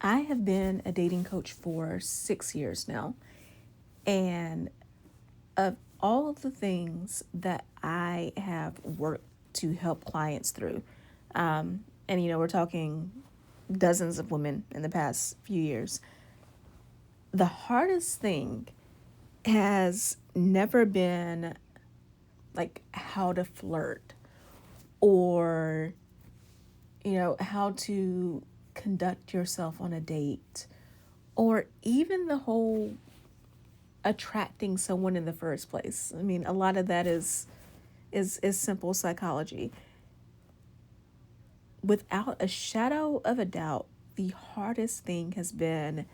I have been a dating coach for 6 years now. And of all of the things that I have worked to help clients through, and we're talking dozens of women in the past few years, the hardest thing has never been like how to flirt or, how to conduct yourself on a date or even the whole attracting someone in the first place. I mean, a lot of that is simple psychology. Without a shadow of a doubt, the hardest thing has been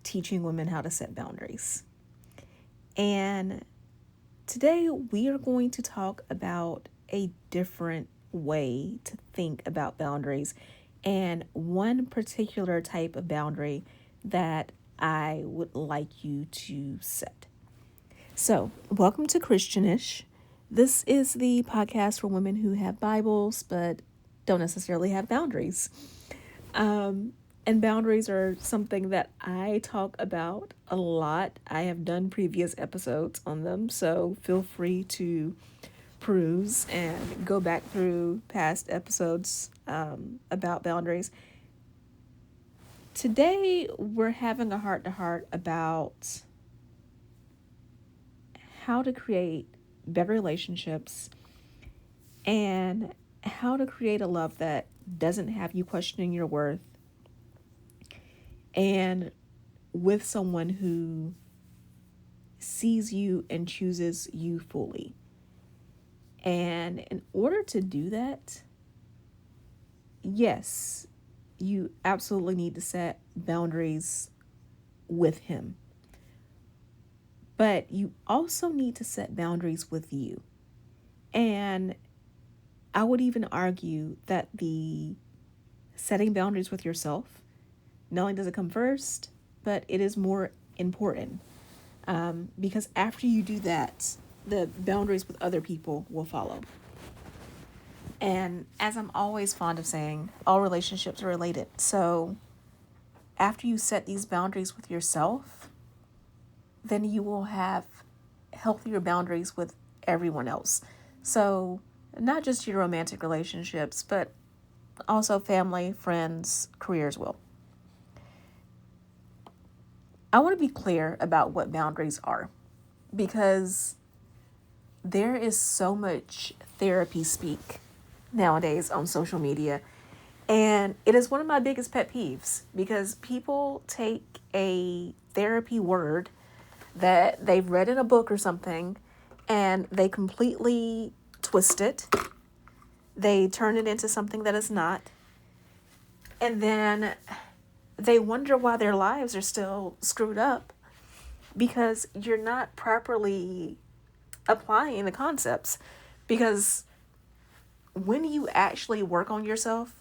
teaching women how to set boundaries. And today we are going to talk about a different way to think about boundaries and one particular type of boundary that I would like you to set. So, welcome to Christianish. This is the podcast for women who have Bibles but don't necessarily have boundaries. And boundaries are something that I talk about a lot. I have done previous episodes on them, so feel free to peruse and go back through past episodes about boundaries. Today, we're having a heart-to-heart about how to create better relationships and how to create a love that doesn't have you questioning your worth and with someone who sees you and chooses you fully. And in order to do that, yes, you absolutely need to set boundaries with him. But you also need to set boundaries with you. And I would even argue that the setting boundaries with yourself, not only does it come first, but it is more important. Because after you do that, the boundaries with other people will follow. And as I'm always fond of saying, all relationships are related. So after you set these boundaries with yourself, then you will have healthier boundaries with everyone else. So not just your romantic relationships, but also family, friends, careers will. I want to be clear about what boundaries are because there is so much therapy speak nowadays on social media. And it is one of my biggest pet peeves because people take a therapy word that they've read in a book or something and they completely twist it. They turn it into something that is not. And then they wonder why their lives are still screwed up because you're not properly applying the concepts. Because when you actually work on yourself,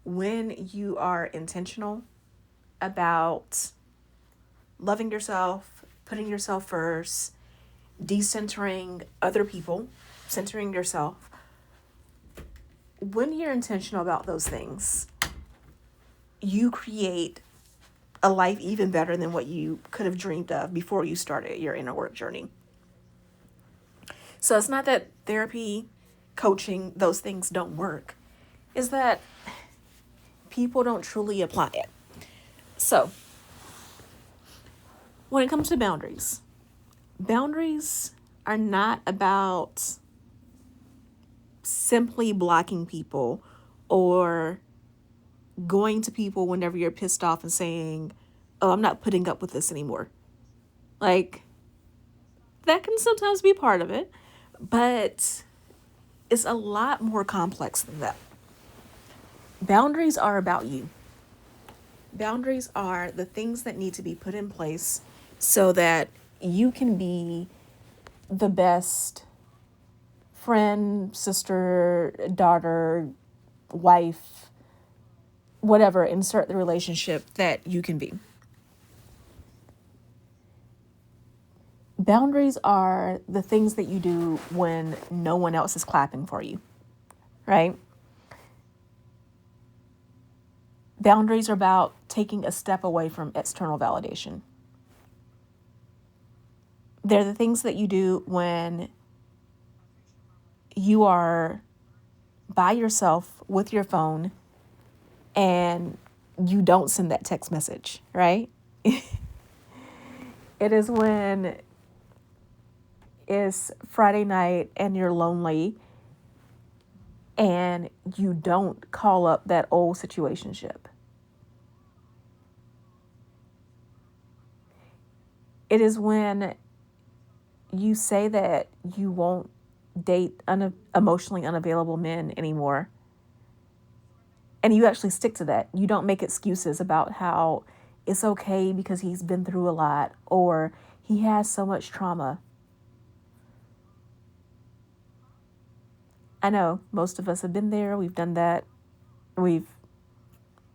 when you are intentional about loving yourself, putting yourself first, decentering other people, centering yourself, when you're intentional about those things, you create a life even better than what you could have dreamed of before you started your inner work journey. So it's not that therapy, coaching, those things don't work. It's that people don't truly apply it. So when it comes to boundaries, boundaries are not about simply blocking people or going to people whenever you're pissed off and saying, oh, I'm not putting up with this anymore. Like, that can sometimes be part of it, but it's a lot more complex than that. Boundaries are about you. Boundaries are the things that need to be put in place so that you can be the best friend, sister, daughter, wife, whatever, insert the relationship that you can be. Boundaries are the things that you do when no one else is clapping for you, right? Boundaries are about taking a step away from external validation. They're the things that you do when you are by yourself with your phone and you don't send that text message, right? It is when it's Friday night and you're lonely and you don't call up that old situationship. It is when you say that you won't date emotionally unavailable men anymore, and you actually stick to that. You don't make excuses about how it's okay because he's been through a lot or he has so much trauma. I know most of us have been there. We've done that. We've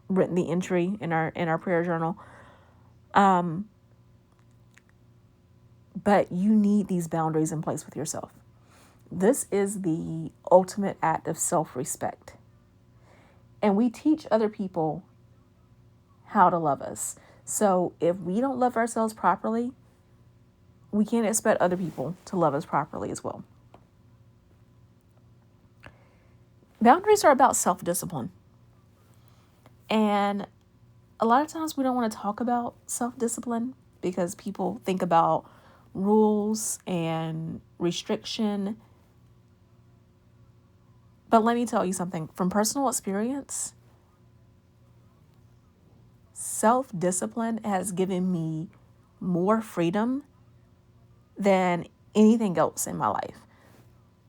written the entry in our prayer journal. But you need these boundaries in place with yourself. This is the ultimate act of self-respect. And we teach other people how to love us. So if we don't love ourselves properly, we can't expect other people to love us properly as well. Boundaries are about self-discipline. And a lot of times we don't want to talk about self-discipline because people think about rules and restriction. But let me tell you something from personal experience. Self-discipline has given me more freedom than anything else in my life.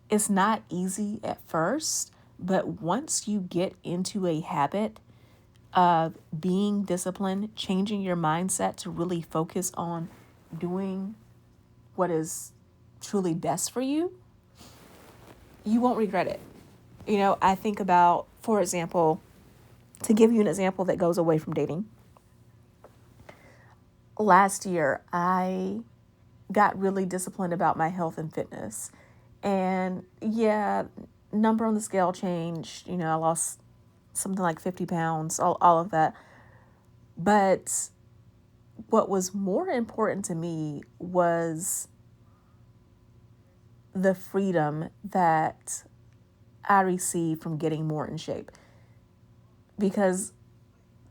It's not easy at first, but once you get into a habit of being disciplined, changing your mindset to really focus on doing what is truly best for you, you won't regret it. You know, I think about, for example, to give you an example that goes away from dating. Last year, I got really disciplined about my health and fitness. And yeah, number on the scale changed. You know, I lost something like 50 pounds, all of that. But what was more important to me was the freedom that I received from getting more in shape. Because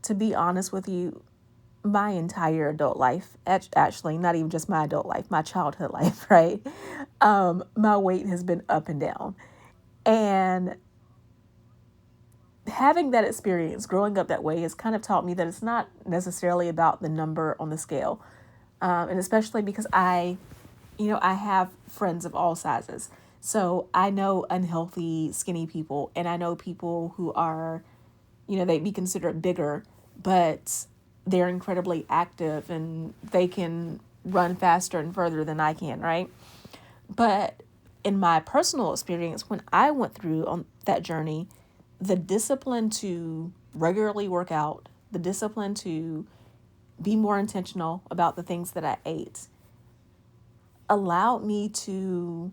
to be honest with you, my entire adult life, actually, not even just my adult life, my childhood life, right? My weight has been up and down. And having that experience, growing up that way, has kind of taught me that it's not necessarily about the number on the scale. And especially because I have friends of all sizes. So I know unhealthy, skinny people, and I know people who are, they'd be considered bigger, but they're incredibly active and they can run faster and further than I can, right? But in my personal experience, when I went through on that journey, the discipline to regularly work out, the discipline to be more intentional about the things that I ate, allowed me to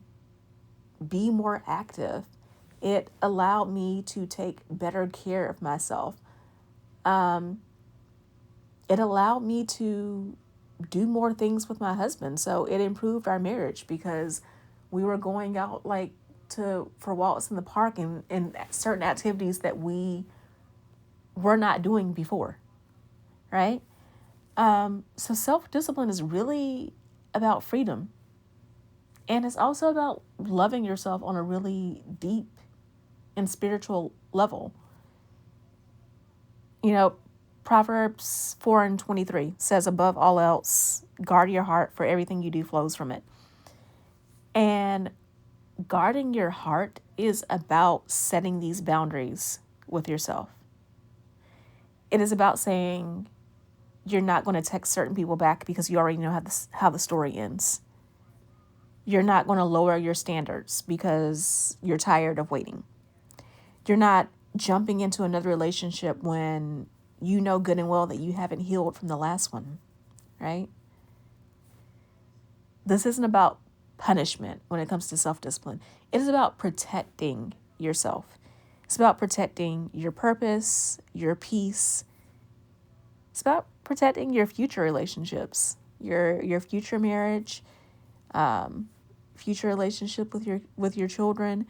be more active. It allowed me to take better care of myself. It allowed me to do more things with my husband. So it improved our marriage because we were going out for walks in the park and certain activities that we were not doing before, right? So self-discipline is really about freedom. And it's also about loving yourself on a really deep and spiritual level. Proverbs 4:23 says, above all else, guard your heart, for everything you do flows from it. And guarding your heart is about setting these boundaries with yourself. It is about saying you're not going to text certain people back because you already know how the story ends. You're not going to lower your standards because you're tired of waiting. You're not jumping into another relationship when you know good and well that you haven't healed from the last one, right? This isn't about punishment when it comes to self-discipline. It is about protecting yourself. It's about protecting your purpose, your peace, It's about protecting your future relationships, your future marriage, future relationship with your children,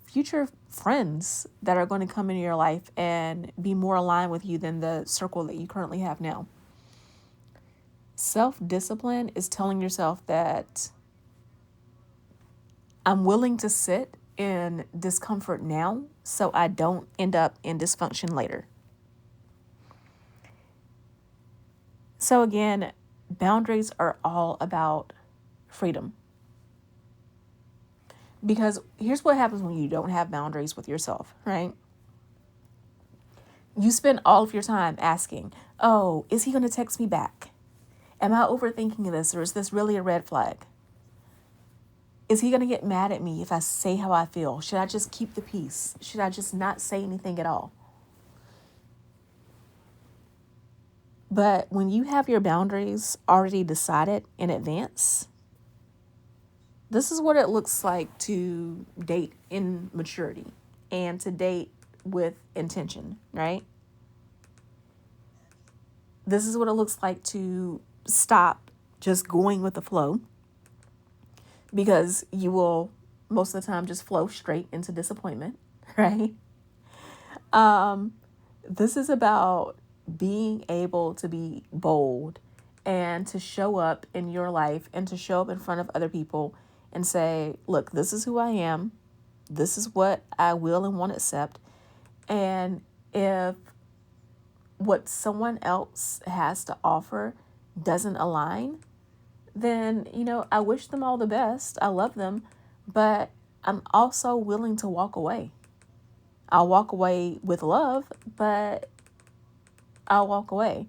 future friends that are going to come into your life and be more aligned with you than the circle that you currently have now. Self-discipline is telling yourself that I'm willing to sit in discomfort now so I don't end up in dysfunction later. So again, boundaries are all about freedom. Because here's what happens when you don't have boundaries with yourself, right? You spend all of your time asking, oh, is he going to text me back? Am I overthinking this, or is this really a red flag? Is he going to get mad at me if I say how I feel? Should I just keep the peace? Should I just not say anything at all? But when you have your boundaries already decided in advance, this is what it looks like to date in maturity and to date with intention, right? This is what it looks like to stop just going with the flow, because you will most of the time just flow straight into disappointment, right? This is about being able to be bold and to show up in your life and to show up in front of other people and say, look, this is who I am. This is what I will and won't accept. And if what someone else has to offer doesn't align, then, I wish them all the best. I love them, but I'm also willing to walk away. I'll walk away with love, but I'll walk away.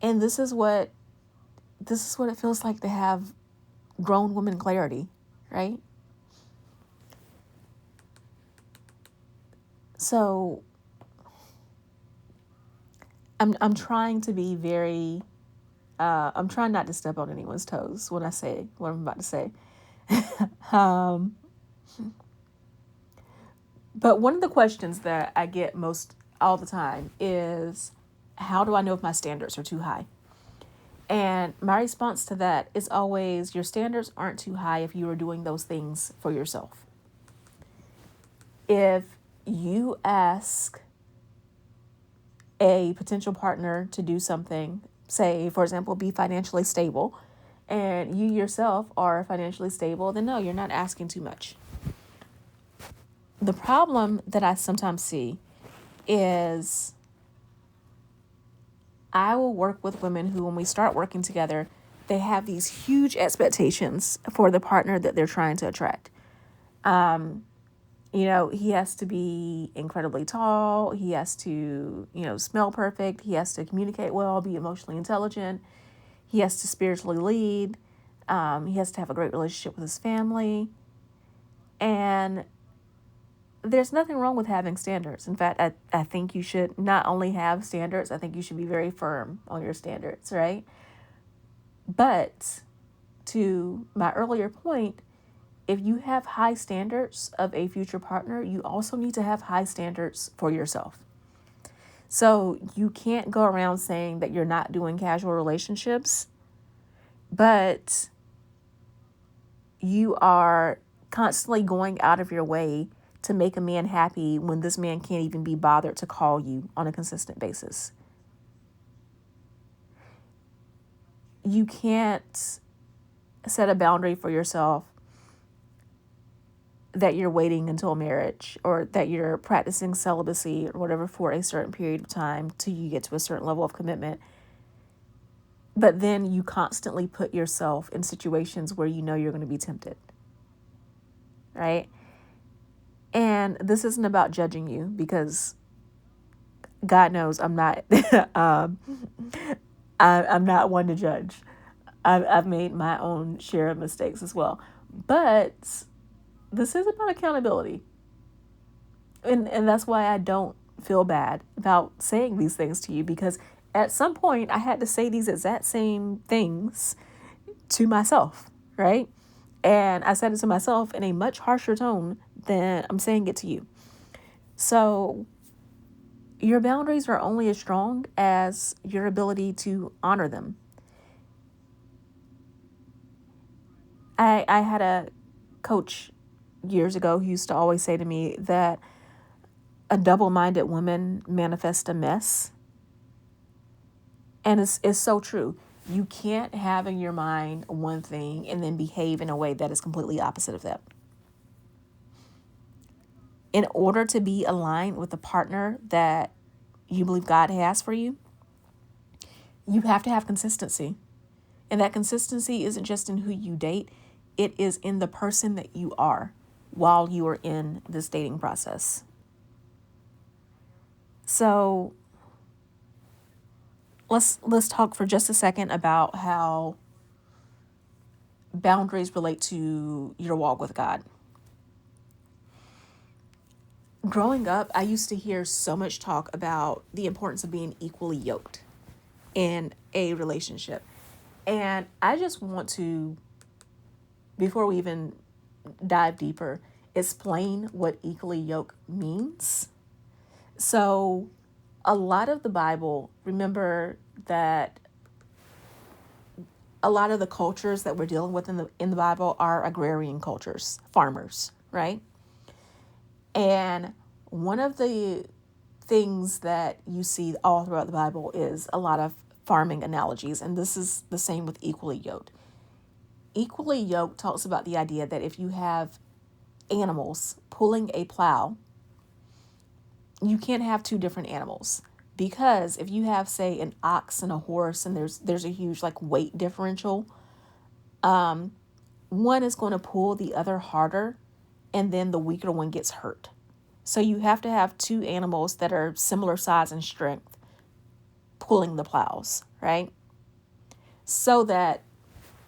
And this is what it feels like to have grown woman clarity, right? So I'm trying to be very I'm trying not to step on anyone's toes when I say what I'm about to say. But one of the questions that I get most all the time is, how do I know if my standards are too high? And my response to that is always, your standards aren't too high if you are doing those things for yourself. If you ask a potential partner to do something, say, for example, be financially stable, and you yourself are financially stable, then no, you're not asking too much. The problem that I sometimes see is I will work with women who, when we start working together, they have these huge expectations for the partner that they're trying to attract. He has to be incredibly tall. He has to, smell perfect. He has to communicate well, be emotionally intelligent. He has to spiritually lead. He has to have a great relationship with his family. And there's nothing wrong with having standards. In fact, I think you should not only have standards, I think you should be very firm on your standards, right? But to my earlier point, if you have high standards of a future partner, you also need to have high standards for yourself. So you can't go around saying that you're not doing casual relationships, but you are constantly going out of your way to make a man happy when this man can't even be bothered to call you on a consistent basis. You can't set a boundary for yourself that you're waiting until marriage, or that you're practicing celibacy or whatever for a certain period of time till you get to a certain level of commitment. But then you constantly put yourself in situations where you know you're going to be tempted, right? And this isn't about judging you, because God knows I'm not. I'm not one to judge. I've made my own share of mistakes as well, but this is about accountability, and that's why I don't feel bad about saying these things to you, because at some point I had to say these exact same things to myself, right? And I said it to myself in a much harsher tone than I'm saying it to you. So Your boundaries are only as strong as your ability to honor them. I had a coach years ago who used to always say to me that a double-minded woman manifests a mess. And it's so true. You can't have in your mind one thing and then behave in a way that is completely opposite of that. In order to be aligned with the partner that you believe God has for you, you have to have consistency. And that consistency isn't just in who you date, it is in the person that you are while you are in this dating process. So let's talk for just a second about how boundaries relate to your walk with God. Growing up, I used to hear so much talk about the importance of being equally yoked in a relationship. And I just want to, before we even dive deeper, explain what equally yoked means. So, a lot of the Bible, remember that a lot of the cultures that we're dealing with in the Bible are agrarian cultures, farmers, right? And one of the things that you see all throughout the Bible is a lot of farming analogies, and this is the same with equally yoked. Equally yoked talks about the idea that if you have animals pulling a plow, you can't have two different animals, because if you have, say, an ox and a horse and there's a huge like weight differential, one is going to pull the other harder, and then the weaker one gets hurt. So you have to have two animals that are similar size and strength pulling the plows, right? So that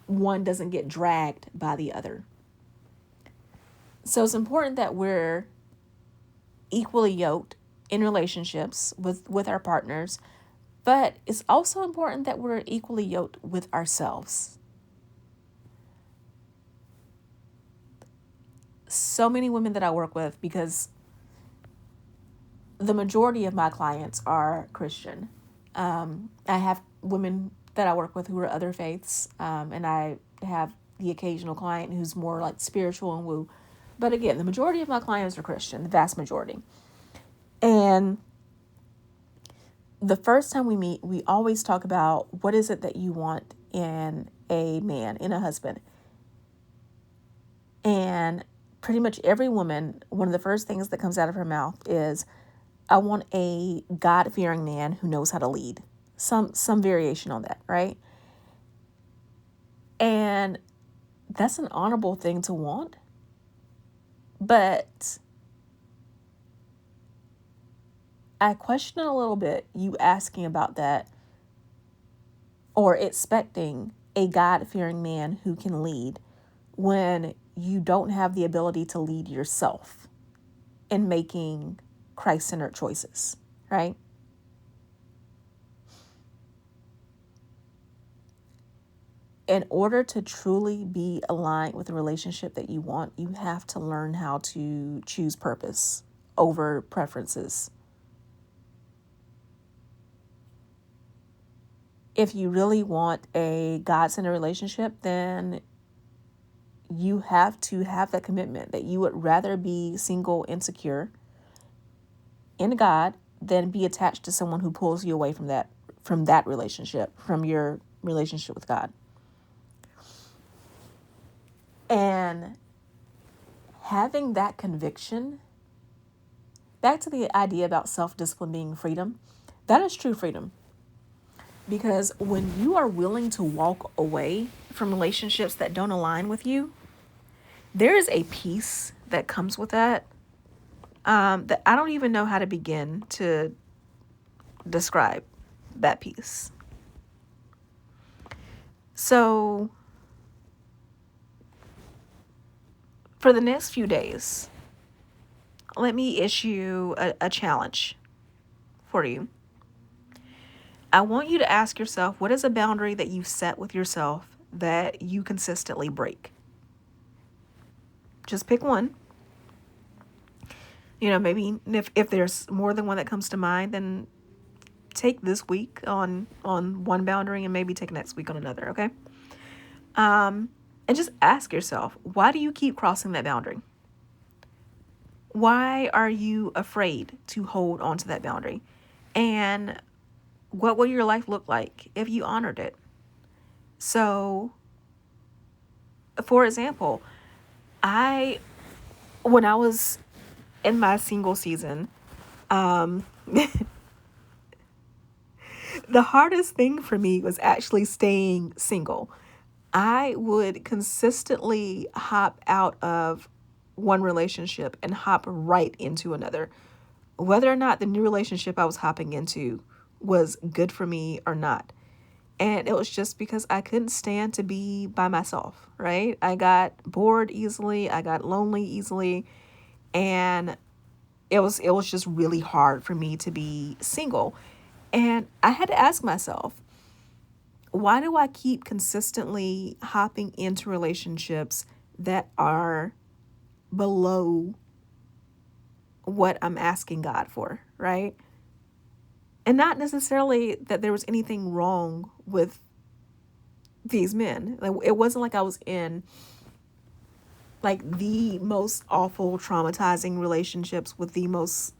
one doesn't get dragged by the other. So it's important that we're equally yoked in relationships with our partners, but it's also important that we're equally yoked with ourselves. So many women that I work with, because the majority of my clients are Christian. I have women that I work with who are other faiths, and I have the occasional client who's more like spiritual and woo. But again, the majority of my clients are Christian, the vast majority. And the first time we meet, we always talk about what is it that you want in a man, in a husband. And pretty much every woman, one of the first things that comes out of her mouth is, I want a God-fearing man who knows how to lead. Some variation on that, right? And that's an honorable thing to want. But I question a little bit you asking about that or expecting a God-fearing man who can lead when you don't have the ability to lead yourself in making Christ-centered choices, right? In order to truly be aligned with the relationship that you want, you have to learn how to choose purpose over preferences. If you really want a God-centered relationship, then you have to have that commitment that you would rather be single, insecure in God than be attached to someone who pulls you away from that relationship, from your relationship with God. And having that conviction, back to the idea about self-discipline being freedom, that is true freedom. Because when you are willing to walk away from relationships that don't align with you, there is a peace that comes with that, that I don't even know how to begin to describe that peace. So for the next few days, let me issue a challenge for you. I want you to ask yourself, what is a boundary that you set with yourself that you consistently break? Just pick one. Maybe if there's more than one that comes to mind, then take this week on one boundary and maybe take next week on another, okay? And just ask yourself, why do you keep crossing that boundary? Why are you afraid to hold on to that boundary? And what will your life look like if you honored it? So, for example, when I was in my single season, the hardest thing for me was actually staying single. I would consistently hop out of one relationship and hop right into another, whether or not the new relationship I was hopping into was good for me or not. And it was just because I couldn't stand to be by myself, right? I got bored easily, I got lonely easily, and it was just really hard for me to be single. And I had to ask myself, why do I keep consistently hopping into relationships that are below what I'm asking God for, right? And not necessarily that there was anything wrong with these men. Like, it wasn't like I was in like the most awful, traumatizing relationships with the most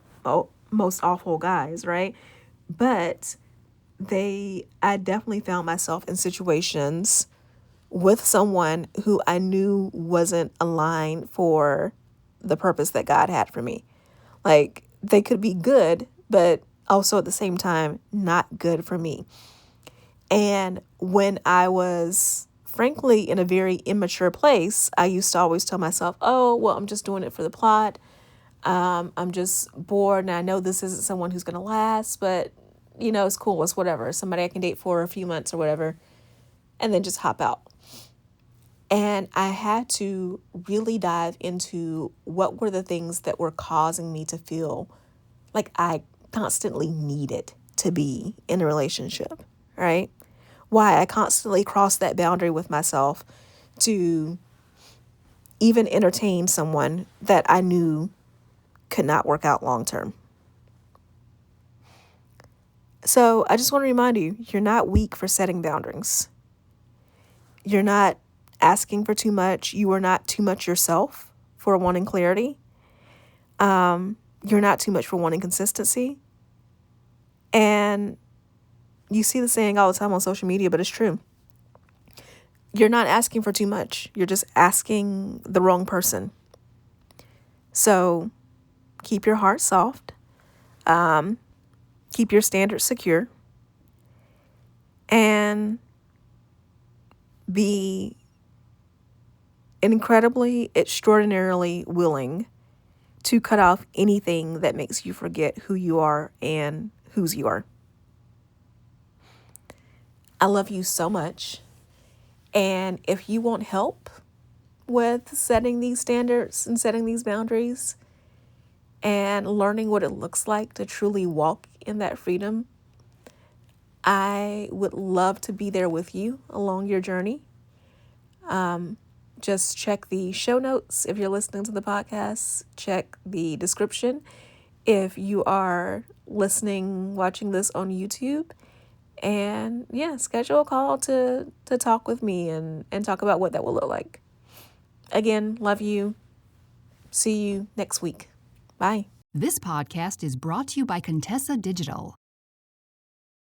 awful guys, right? But I definitely found myself in situations with someone who I knew wasn't aligned for the purpose that God had for me. Like, they could be good, but also at the same time, not good for me. And when I was, frankly, in a very immature place, I used to always tell myself, oh, well, I'm just doing it for the plot. I'm just bored, and I know this isn't someone who's going to last, but, it's cool. It's whatever. Somebody I can date for a few months or whatever, and then just hop out. And I had to really dive into what were the things that were causing me to feel like I constantly needed to be in a relationship, right? Why I constantly crossed that boundary with myself to even entertain someone that I knew could not work out long term. So I just want to remind you, you're not weak for setting boundaries. You're not asking for too much. You are not too much yourself for wanting clarity. You're not too much for wanting consistency. And you see the saying all the time on social media, but it's true. You're not asking for too much. You're just asking the wrong person. So keep your heart soft. Keep your standards secure. And be incredibly, extraordinarily willing to cut off anything that makes you forget who you are and whose you are. I love you so much. And if you want help with setting these standards and setting these boundaries and learning what it looks like to truly walk in that freedom, I would love to be there with you along your journey. Just check the show notes if you're listening to the podcast. Check the description if you are watching this on YouTube. And yeah, schedule a call to talk with me and talk about what that will look like. Again, love you. See you next week. Bye. This podcast is brought to you by Contessa Digital.